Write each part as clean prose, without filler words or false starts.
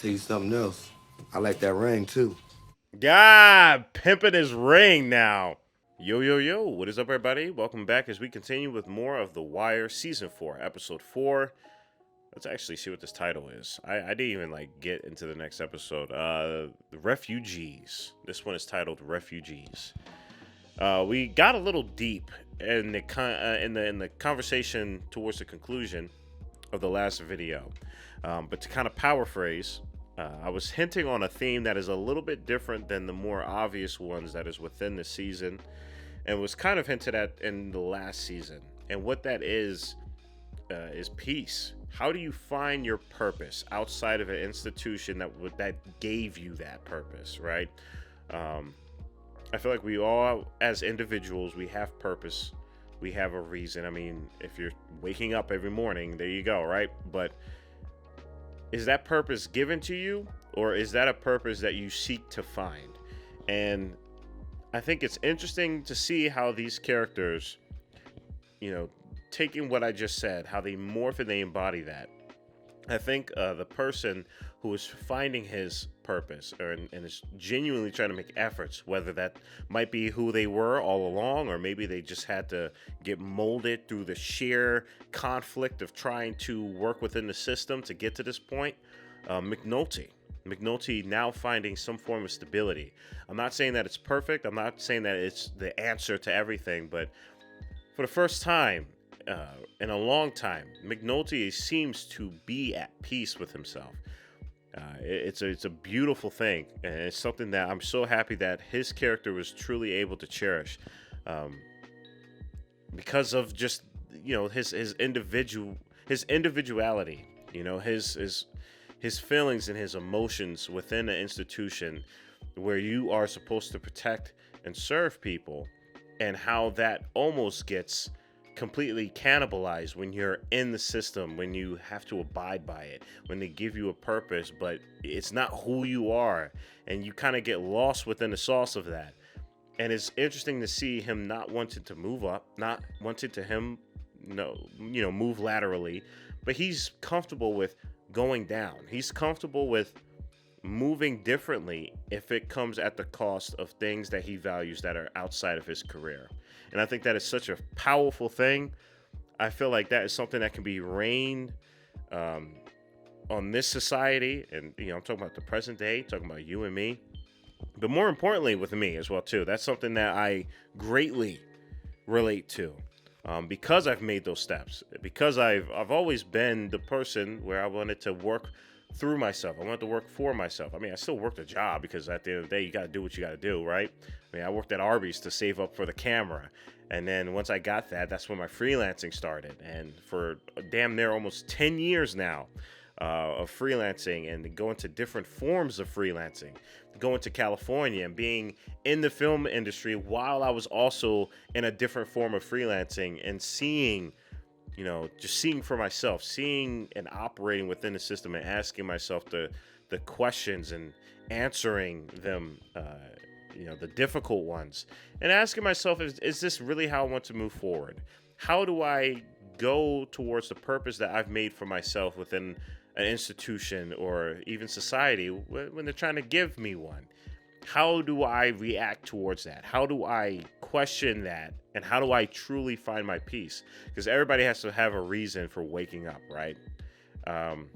Tell you something else. I like that ring too. God, pimping his ring now. Yo, yo, yo. What is up, everybody? Welcome back as we continue with more of The Wire Season 4, Episode 4. Let's actually see what this title is. I didn't even get into the next episode. Refugees. This one is titled Refugees. We got a little deep in the conversation towards the conclusion of the last video. But to kind of paraphrase, I was hinting on a theme that is a little bit different than the more obvious ones that is within the season, and was kind of hinted at in the last season. And what that is peace. How do you find your purpose outside of an institution that gave you that purpose, right? I feel like we all, as individuals, we have purpose. We have a reason. I mean, if you're waking up every morning, there you go, right? But is that purpose given to you, or is that a purpose that you seek to find? And I think it's interesting to see how these characters, taking what I just said, how they morph and they embody that. I think the person who is finding his purpose and is genuinely trying to make efforts, whether that might be who they were all along, or maybe they just had to get molded through the sheer conflict of trying to work within the system to get to this point. McNulty now finding some form of stability. I'm not saying that it's perfect. I'm not saying that it's the answer to everything, but for the first time in a long time, McNulty seems to be at peace with himself. It's a beautiful thing, and it's something that I'm so happy that his character was truly able to cherish, because of just his individuality, his feelings and his emotions within an institution where you are supposed to protect and serve people, and how that almost gets completely cannibalized when you're in the system, when you have to abide by it, when they give you a purpose, but it's not who you are, and you kind of get lost within the sauce of that. And it's interesting to see him not wanting to move up, not wanting to move laterally, but he's comfortable with going down. He's comfortable with moving differently if it comes at the cost of things that he values that are outside of his career. And I think that is such a powerful thing. I feel like that is something that can be rained on this society. And, I'm talking about the present day, talking about you and me. But more importantly, with me as well, too. That's something that I greatly relate to, because I've made those steps. Because I've always been the person where I wanted to work through myself. I wanted to work for myself. I mean, I still worked a job because at the end of the day, you got to do what you got to do, right? I mean, I worked at Arby's to save up for the camera. And then once I got that, that's when my freelancing started. And for damn near almost 10 years now of freelancing and going to different forms of freelancing, going to California and being in the film industry while I was also in a different form of freelancing and seeing just seeing for myself, seeing and operating within the system and asking myself the questions and answering them, the difficult ones, and asking myself, is this really how I want to move forward? How do I go towards the purpose that I've made for myself within an institution or even society when they're trying to give me one? How do I react towards that? How do I question that? And how do I truly find my peace? Because everybody has to have a reason for waking up, right? And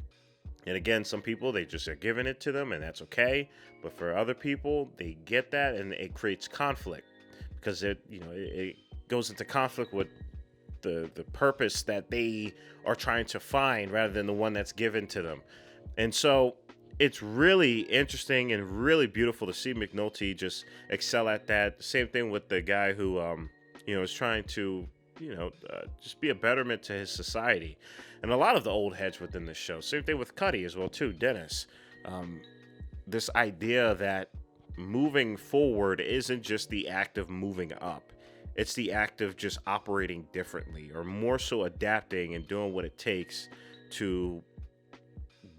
again, some people, they just are giving it to them, and that's okay. But for other people, they get that, and it creates conflict because it goes into conflict with the purpose that they are trying to find rather than the one that's given to them. And so it's really interesting and really beautiful to see McNulty just excel at that. Same thing with the guy who, is trying to, just be a betterment to his society. And a lot of the old heads within this show. Same thing with Cuddy as well, too, Dennis. This idea that moving forward isn't just the act of moving up. It's the act of just operating differently, or more so adapting and doing what it takes to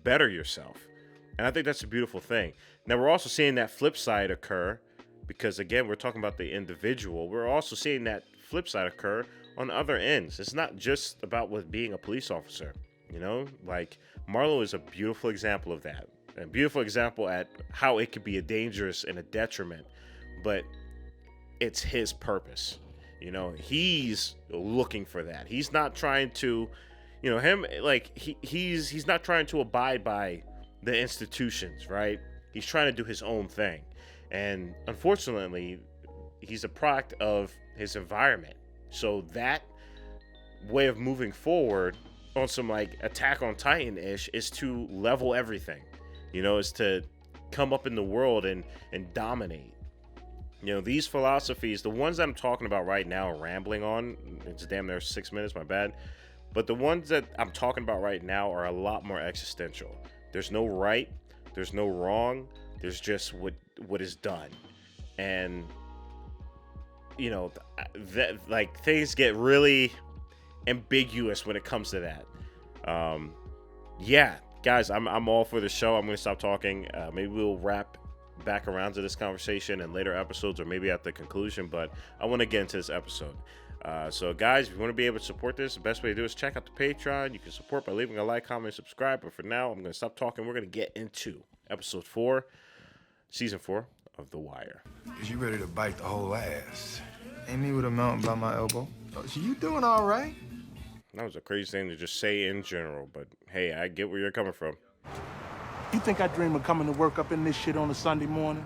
better yourself. And I think that's a beautiful thing. Now, we're also seeing that flip side occur because, again, we're talking about the individual. We're also seeing that flip side occur on other ends. It's not just about with being a police officer, like Marlo is a beautiful example of that. A beautiful example at how it could be a dangerous and a detriment, but it's his purpose. You know, he's looking for that. He's not trying to, you know, him like he's not trying to abide by the institutions, right? He's trying to do his own thing. And unfortunately, he's a product of his environment. So that way of moving forward on some like Attack on Titan-ish is to level everything. You know, is to come up in the world and dominate. You know, these philosophies, the ones that I'm talking about right now, rambling on, it's damn near 6 minutes, my bad. But the ones that I'm talking about right now are a lot more existential. There's no right, there's no wrong, there's just what is done. And, you know, that like things get really ambiguous when it comes to that. Yeah, guys, I'm all for the show. I'm going to stop talking. Maybe we'll wrap back around to this conversation in later episodes or maybe at the conclusion, but I want to get into this episode. So guys, if you want to be able to support this, the best way to do is check out the Patreon. You can support by leaving a like, comment, and subscribe. But for now, I'm going to stop talking. We're going to get into episode 4, season 4 of The Wire. Is you ready to bite the whole ass? Ain't me with a mountain by my elbow. Oh, so you doing all right? That was a crazy thing to just say in general, but hey, I get where you're coming from. You think I dream of coming to work up in this shit on a Sunday morning?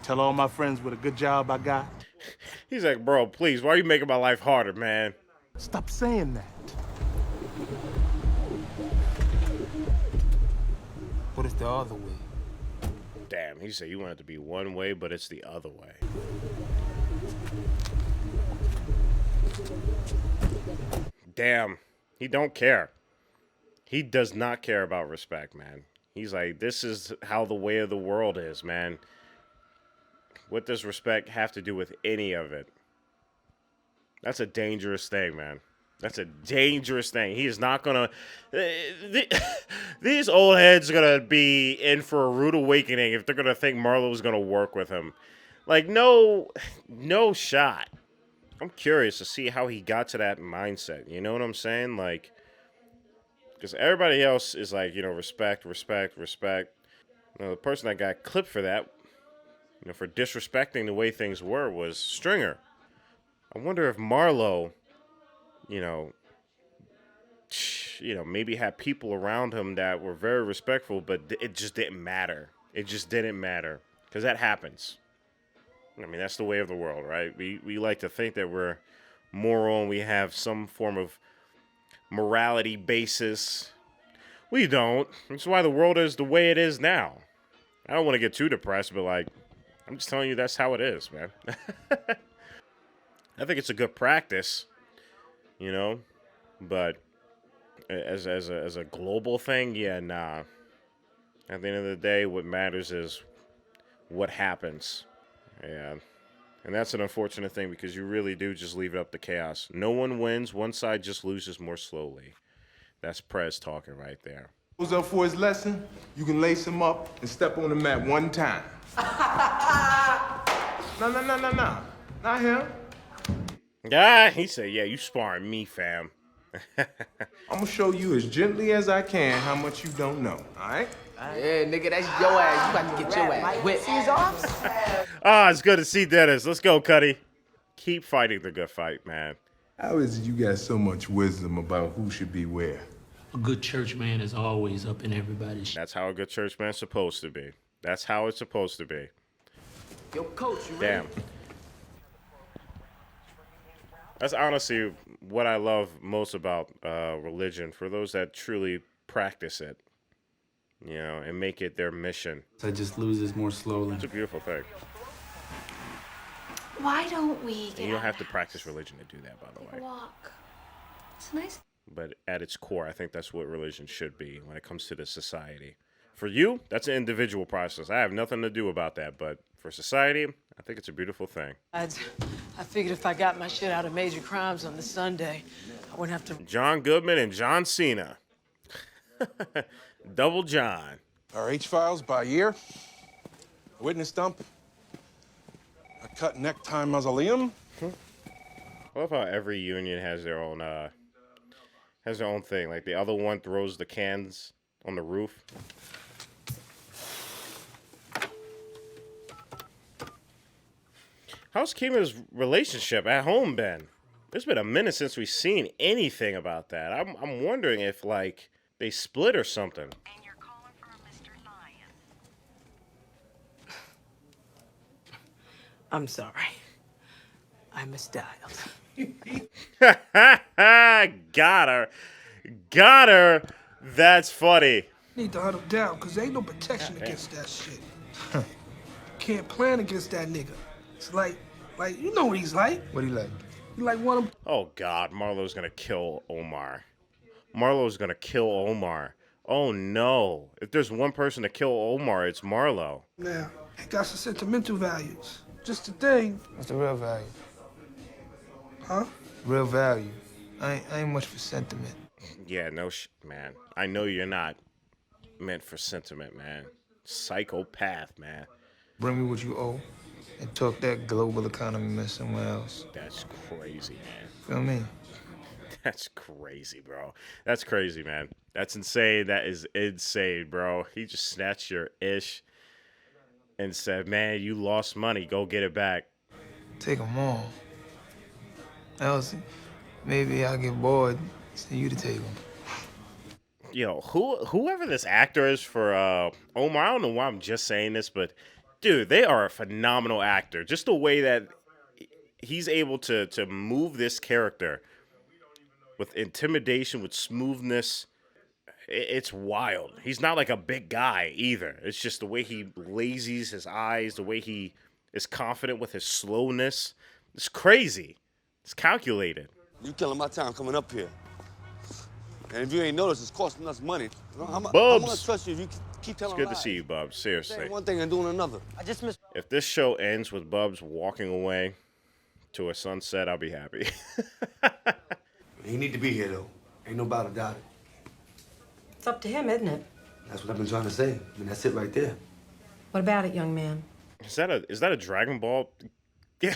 Tell all my friends what a good job I got? He's like, bro, please, why are you making my life harder, man? Stop saying that. What is the other way? Damn, he said you want it to be one way, but it's the other way. Damn, he don't care. He does not care about respect, man. He's like, this is how the way of the world is, man. What does respect have to do with any of it? That's a dangerous thing, man. That's a dangerous thing. He is not gonna... These old heads are gonna be in for a rude awakening if they're gonna think Marlowe's gonna work with him. Like, no shot. I'm curious to see how he got to that mindset. You know what I'm saying? Like, because everybody else is like, you know, respect, respect, respect. You know, the person that got clipped for that, you know, for disrespecting the way things were, was Stringer. I wonder if Marlowe, you know, maybe had people around him that were very respectful, but it just didn't matter. It just didn't matter, because that happens. I mean, that's the way of the world, right? We like to think that we're moral and we have some form of morality basis. We don't. That's why the world is the way it is now. I don't want to get too depressed, but like, I'm just telling you that's how it is, man. I think it's a good practice, you know, but as a global thing, yeah, nah. At the end of the day, what matters is what happens. Yeah. And that's an unfortunate thing because you really do just leave it up to chaos. No one wins. One side just loses more slowly. That's Prez talking right there. Goes up for his lesson, you can lace him up and step on the mat one time. No. Not him. Yeah, he said, yeah, you sparring me, fam. I'm gonna show you as gently as I can how much you don't know, all right? Yeah, nigga, that's your ass. You about to get your ass whipped. It's good to see Dennis. Let's go, Cuddy. Keep fighting the good fight, man. How is it you got so much wisdom about who should be where? A good church man is always up in everybody's shit. That's how a good church man's supposed to be. That's how it's supposed to be. Yo, coach, you Damn. ready? That's honestly what I love most about religion, for those that truly practice it, you know, and make it their mission. It just loses more slowly. It's a beautiful thing. Why don't we get And you don't out have of to the practice house, religion to do that, by the take a way. walk? It's nice. But at its core, I think that's what religion should be when it comes to the society. For you, that's an individual process. I have nothing to do about that, but for society, I think it's a beautiful thing. I figured if I got my shit out of major crimes on the Sunday, I wouldn't have to. John Goodman and John Cena. Double John. Our H-files by year, a witness stump, a cut necktie mausoleum. I love how every union has their own thing. Like the other one throws the cans on the roof. How's Kima's relationship at home been? It's been a minute since we've seen anything about that. I'm wondering if, like, they split or something. And you're calling for Mr. Lion. I'm sorry. I misdialed. Got her. Got her. That's funny. Need to hunt him down, cause ain't no protection against that shit. Can't plan against that nigga. It's like you know what he's like. What he like? He like one of Oh, God. Marlo's gonna kill Omar. Marlo's gonna kill Omar. Oh, no. If there's one person to kill Omar, it's Marlo. now. He got some sentimental values. Just the thing, What's the real value? huh? Real value. I ain't much for sentiment. Yeah, no man. I know you're not meant for sentiment, man. Psychopath, man. Bring me what you owe and talk that global economy mess somewhere else. That's crazy, man. Feel me? That's crazy, bro. That's crazy, man. That's insane. That is insane, bro. He just snatched your ish and said, man, you lost money. Go get it back. Take them all. Else, maybe I'll get bored. Send you to take them. Yo, whoever this actor is for Omar, I don't know why I'm just saying this, but dude, they are a phenomenal actor. Just the way that he's able to move this character with intimidation, with smoothness, it's wild. He's not like a big guy either. It's just the way he lazies his eyes, the way he is confident with his slowness. It's crazy. It's calculated. You killing my time coming up here. And if you ain't noticed, it's costing us money. I'm Bubs. gonna trust you if you keep telling It's good to lies. see you, Bubs. Seriously. Saying one thing and doing another. I just missed. If this show ends with Bubs walking away to a sunset, I'll be happy. He need to be here though. Ain't no doubt about it. It's up to him, isn't it? That's what I've been trying to say. I mean, that's it right there. What about it, young man? Is that a Dragon Ball? Yeah.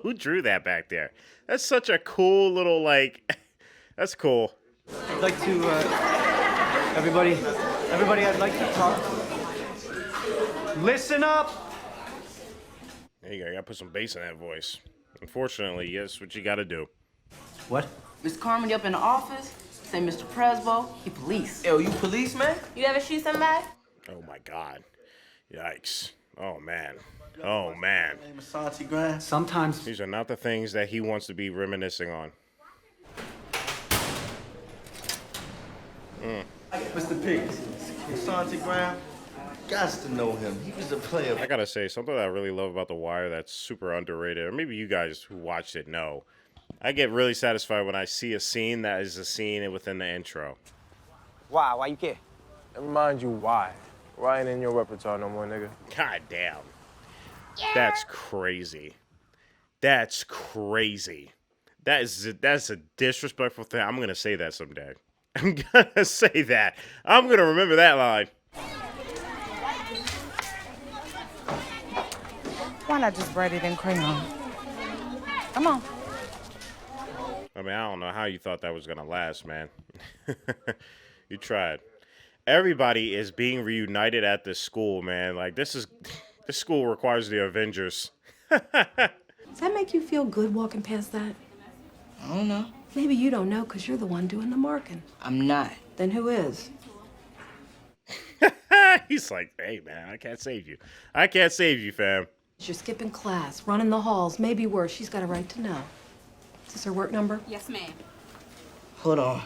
Who drew that back there? That's such a cool little, like, that's cool. I'd like to, everybody, I'd like to talk. Listen up. There you go. You gotta put some bass in that voice. Unfortunately, yes, what you gotta do. What? Miss Carmody up in the office, say Mr. Presbo, he police. Yo, you police, man? You ever shoot somebody? Oh my God. Yikes. Oh man. Oh man. Name is Santi Grand. Sometimes. These are not the things that he wants to be reminiscing on. Mr. Pigs, Santi Grand. Gots to know him. He was a player. I gotta say, something that I really love about The Wire that's super underrated, or maybe you guys who watched it know. I get really satisfied when I see a scene that is a scene within the intro. Why? Why you care? Never mind you why. Why ain't in your repertoire no more, nigga? God damn. That's crazy. That's crazy. That's a disrespectful thing. I'm gonna say that someday. I'm gonna say that. I'm gonna remember that line. Why not just write it in crayon? Come on. I mean, I don't know how you thought that was gonna last, man. You tried. Everybody is being reunited at this school, man. Like, this school requires the Avengers. Does that make you feel good walking past that? I don't know. Maybe you don't know because you're the one doing the marking. I'm not. Then who is? He's like, hey, man, I can't save you. I can't save you, fam. You're skipping class, running the halls, maybe worse. She's got a right to know. Is this her work number? Yes, ma'am. Hold on.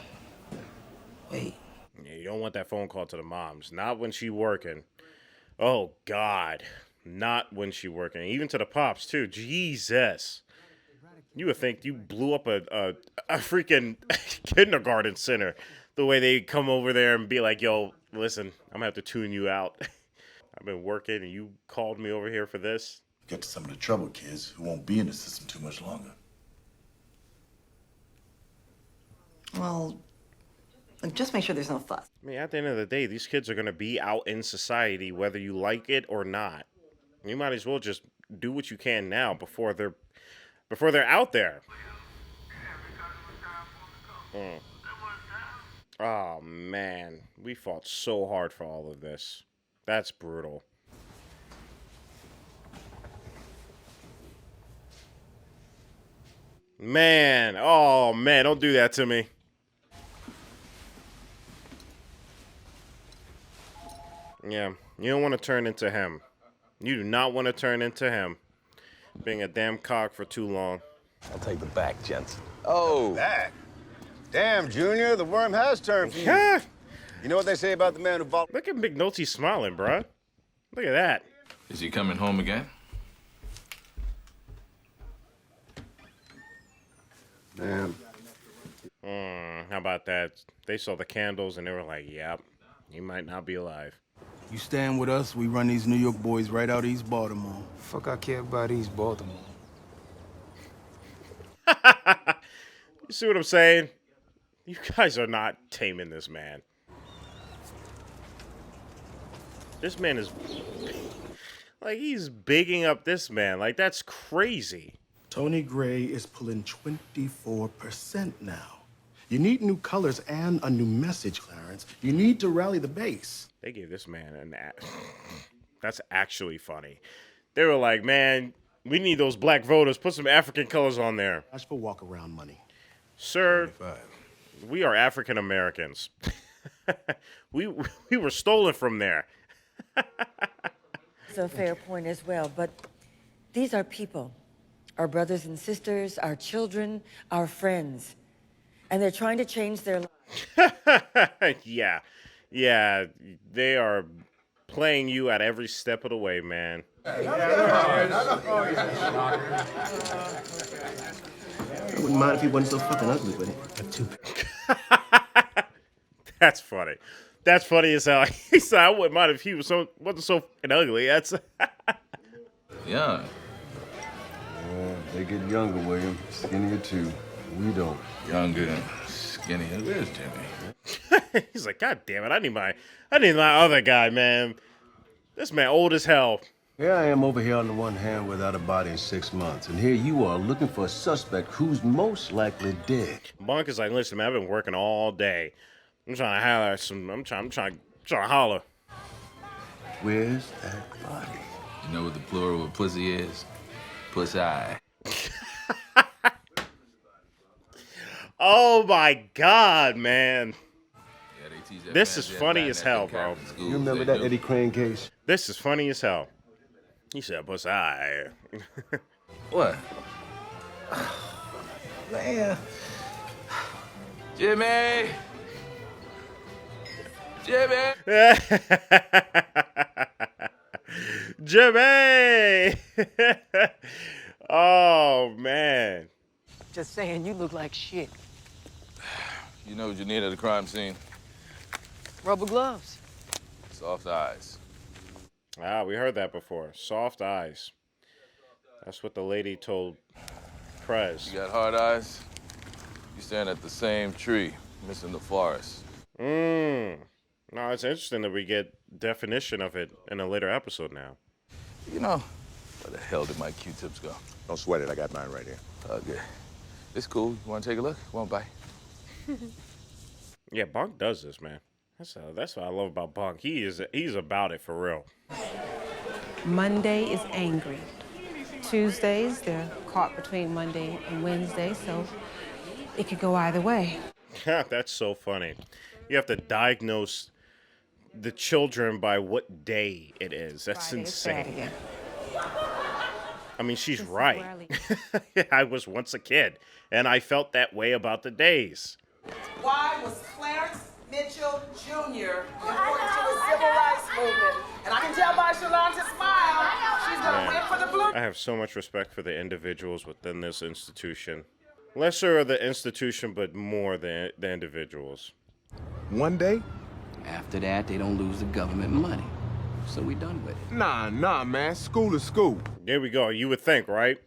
Wait. Yeah, you don't want that phone call to the moms. Not when she working. Oh, God. Not when she working. Even to the pops, too. Jesus. You would think you blew up a freaking kindergarten center. The way they come over there and be like, yo, listen, I'm going to have to tune you out. I've been working and you called me over here for this. Get to some of the troubled kids who won't be in the system too much longer. Well, just make sure there's no fuss. I mean, at the end of the day, these kids are going to be out in society whether you like it or not. You might as well just do what you can now before they're out there. Oh, man. We fought so hard for all of this. That's brutal. Man, oh man, don't do that to me. Yeah, you don't want to turn into him. You do not want to turn into him. Being a damn cock for too long. I'll take the back, gents. Oh. Back? Damn, Junior, the worm has turned for you. You know what they say about the man who Look at McNulty smiling, bruh. Look at that. Is he coming home again? Damn. How about that? They saw the candles and they were like, yep, he might not be alive. You stand with us, we run these New York boys right out East Baltimore. Fuck I care about East Baltimore. You see what I'm saying? You guys are not taming this man. This man is... Like, he's bigging up this man. Like, that's crazy. Tony Gray is pulling 24% now. You need new colors and a new message, Clarence. You need to rally the base. They gave this man an... That's actually funny. They were like, man, we need those black voters. Put some African colors on there. Ask for walk-around money. Sir, we are African Americans. we were stolen from there. It's a fair point as well, but these are people. Our brothers and sisters, our children, our friends. And they're trying to change their lives. Yeah, they are playing you at every step of the way, man. I wouldn't mind if he wasn't so fucking ugly with it. That's funny. That's funny as hell. He said, I wouldn't mind if he wasn't so fucking ugly. That's... Yeah. They get younger, William. Skinnier, too. We don't. Younger and skinny. Where's Jimmy? He's like, God damn it, I need my other guy, man. This man old as hell. Here I am over here on the one hand without a body in 6 months, and here you are looking for a suspect who's most likely dead. Bonk is like, listen, man, I've been working all day. I'm trying to holler at some. I'm trying to holler. Where's that body? You know what the plural of pussy is? Pussy. Oh my God, man. Yeah, they teach that This is funny as hell, bro. You remember that Eddie Crane case? This is funny as hell. He said, pussy. What? Man. Jimmy! Jimmy! Oh, man. Just saying, you look like shit. You know what you need at a crime scene? Rubber gloves. Soft eyes. Ah, we heard that before. Soft eyes. That's what the lady told Prez. You got hard eyes? You stand at the same tree, missing the forest. No, it's interesting that we get definition of it in a later episode now. You know, where the hell did my Q-tips go? Don't sweat it. I got mine right here. Okay. It's cool. You want to take a look? Want to bite? Yeah, Bonk does this, man. That's what I love about Bonk. He's about it for real. Monday is angry. Tuesdays, they're caught between Monday and Wednesday, so it could go either way. That's so funny. You have to diagnose the children by what day it is. That's Friday, insane. Saturday. I mean, she's right. I was once a kid, and I felt that way about the days. Why was Clarence Mitchell Jr. important to the civil rights movement? And I can tell by Shalanta's smile, she's gonna win for the blue. I have so much respect for the individuals within this institution. Lesser of the institution, but more the individuals. One day? After that, they don't lose the government money. So we done with it. Nah, man. School is school. There we go. You would think, right?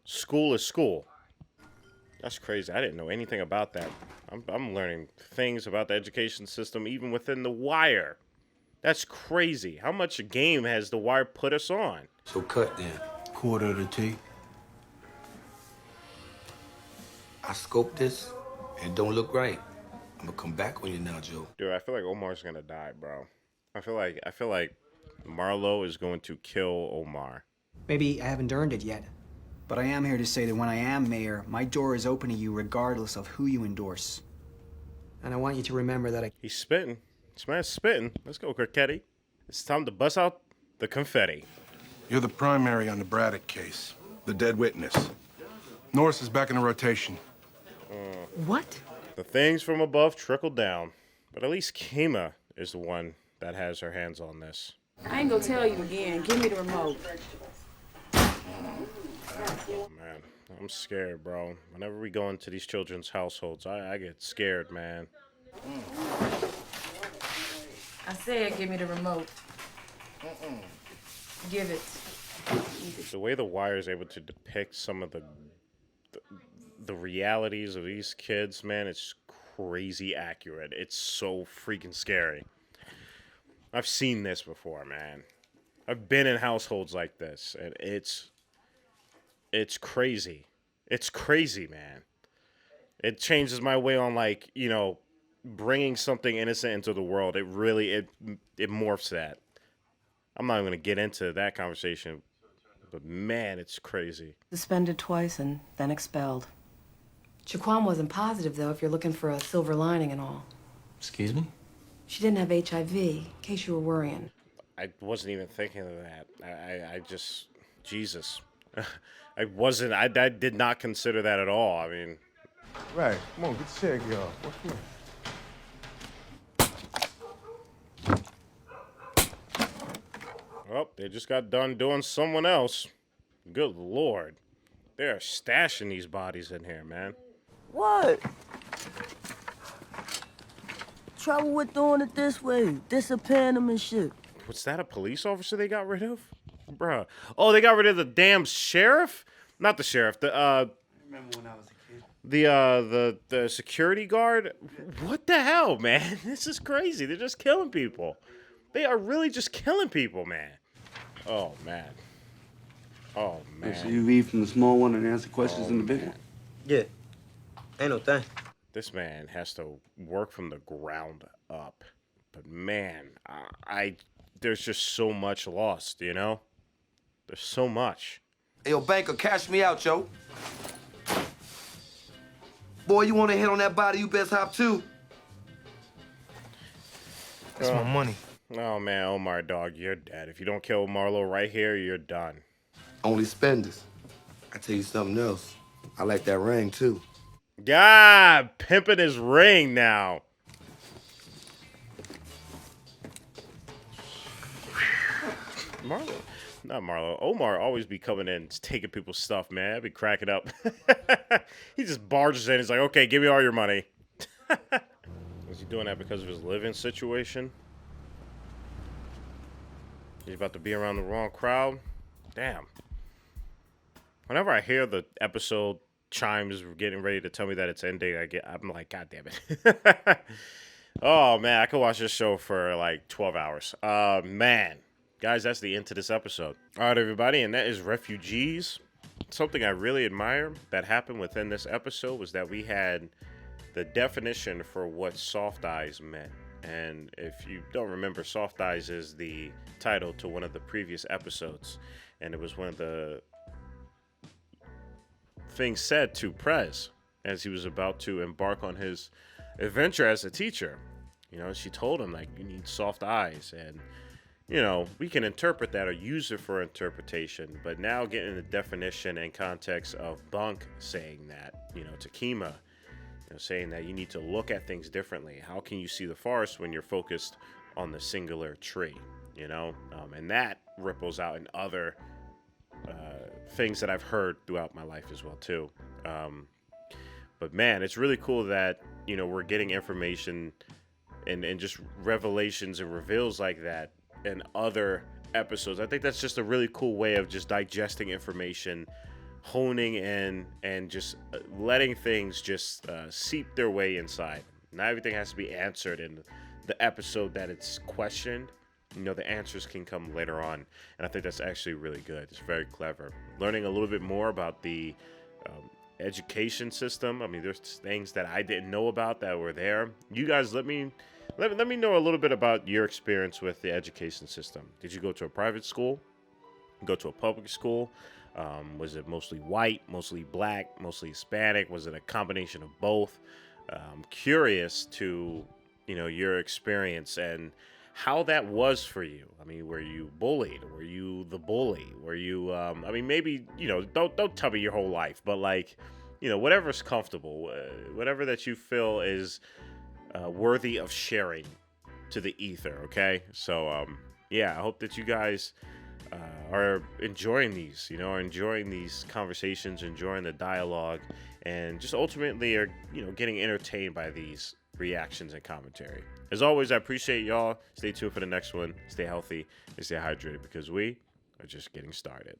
School is school. That's crazy. I didn't know anything about that. I'm learning things about the education system even within The Wire. That's crazy. How much game has The Wire put us on? So cut then. Quarter of the tea. I scoped this, and it don't look right. I'm gonna come back on you now, Joe. Dude, I feel like Omar's gonna die, bro. I feel like Marlo is going to kill Omar. Maybe I haven't earned it yet. But I am here to say that when I am mayor, my door is open to you regardless of who you endorse. And I want you to remember that He's spitting. This man's spitting. Let's go, Kirketti. It's time to bust out the confetti. You're the primary on the Braddock case, the dead witness. Norris is back in the rotation. What? The things from above trickle down. But at least Kima is the one that has her hands on this. I ain't gonna tell you again. Give me the remote. Oh, man, I'm scared, bro. Whenever we go into these children's households, I get scared, man. I said give me the remote. Give it. The way the Wire is able to depict some of the realities of these kids, man, it's crazy accurate. It's so freaking scary. I've seen this before, man. I've been in households like this, and it's crazy. It's crazy, man. It changes my way on, like, you know, bringing something innocent into the world. It really, it morphs that. I'm not even going to get into that conversation, but man, it's crazy. Suspended twice and then expelled. Shaquan wasn't positive, though, if you're looking for a silver lining and all. Excuse me? She didn't have HIV, in case you were worrying. I wasn't even thinking of that. I just, Jesus. I did not consider that at all. I mean. Right, come on, get the chair, y'all. Well, they just got done doing someone else. Good Lord. They're stashing these bodies in here, man. What? Trouble with doing it this way, disappearing them and shit. Was that a police officer they got rid of? Bruh. Oh, they got rid of the damn sheriff? Not the sheriff. The Remember when I was a kid? the security guard? What the hell, man? This is crazy. They're just killing people. They are really just killing people, man. Oh, man. Oh, man. So you read from the small one and answer questions in the big one? Yeah. Ain't no thing. This man has to work from the ground up. But, man, there's just so much lost, you know? There's so much. Hey, yo, banker, cash me out, yo. Boy, you want to hit on that body, you best hop too. That's my money. Oh, man, Omar, dog, you're dead. If you don't kill Marlo right here, you're done. Only spenders. I tell you something else. I like that ring, too. God, pimping his ring now. Marlo. Not Marlo. Omar always be coming in, taking people's stuff, man. I'd be cracking up. He just barges in. He's like, okay, give me all your money. Was he doing that because of his living situation? He's about to be around the wrong crowd? Damn. Whenever I hear the episode chimes getting ready to tell me that it's ending, I'm like, God damn it. Oh, man, I could watch this show for like 12 hours. Man. Guys, that's the end to this episode. All right, everybody, and that is Refugees. Something I really admire that happened within this episode was that we had the definition for what soft eyes meant. And if you don't remember, Soft Eyes is the title to one of the previous episodes. And it was one of the things said to Prez as he was about to embark on his adventure as a teacher. You know, she told him, like, you need soft eyes. And, you know, we can interpret that or use it for interpretation. But now getting the definition and context of Bunk saying that, you know, to Kima, you know, saying that you need to look at things differently. How can you see the forest when you're focused on the singular tree, you know? And that ripples out in other things that I've heard throughout my life as well, too. But, man, it's really cool that, you know, we're getting information and just revelations and reveals like that in other episodes. I think that's just a really cool way of just digesting information, honing in, and just letting things just seep their way inside. Not everything has to be answered in the episode that it's questioned. You know, the answers can come later on, and I think that's actually really good. It's very clever. Learning a little bit more about the education system. I mean, there's things that I didn't know about that were there. You guys, let me know a little bit about your experience with the education system. Did you go to a private school? Go to a public school? Was it mostly white, mostly black, mostly Hispanic? Was it a combination of both? I'm curious to, your experience and how that was for you. I mean, were you bullied? Were you the bully? Were you, maybe, don't tell me your whole life, but like, whatever's comfortable, whatever that you feel is worthy of sharing to the ether, okay? So, I hope that you guys are enjoying these, enjoying these conversations, enjoying the dialogue, and just ultimately are, getting entertained by these reactions and commentary. As always, I appreciate y'all. Stay tuned for the next one. Stay healthy and stay hydrated because we are just getting started.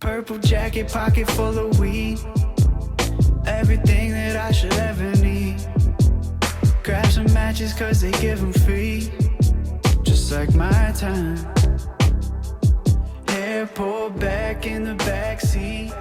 Purple jacket, pocket full of weed. Everything that I should ever need. Grab some matches cause they give them free. Just like my time. Hair pulled back in the backseat.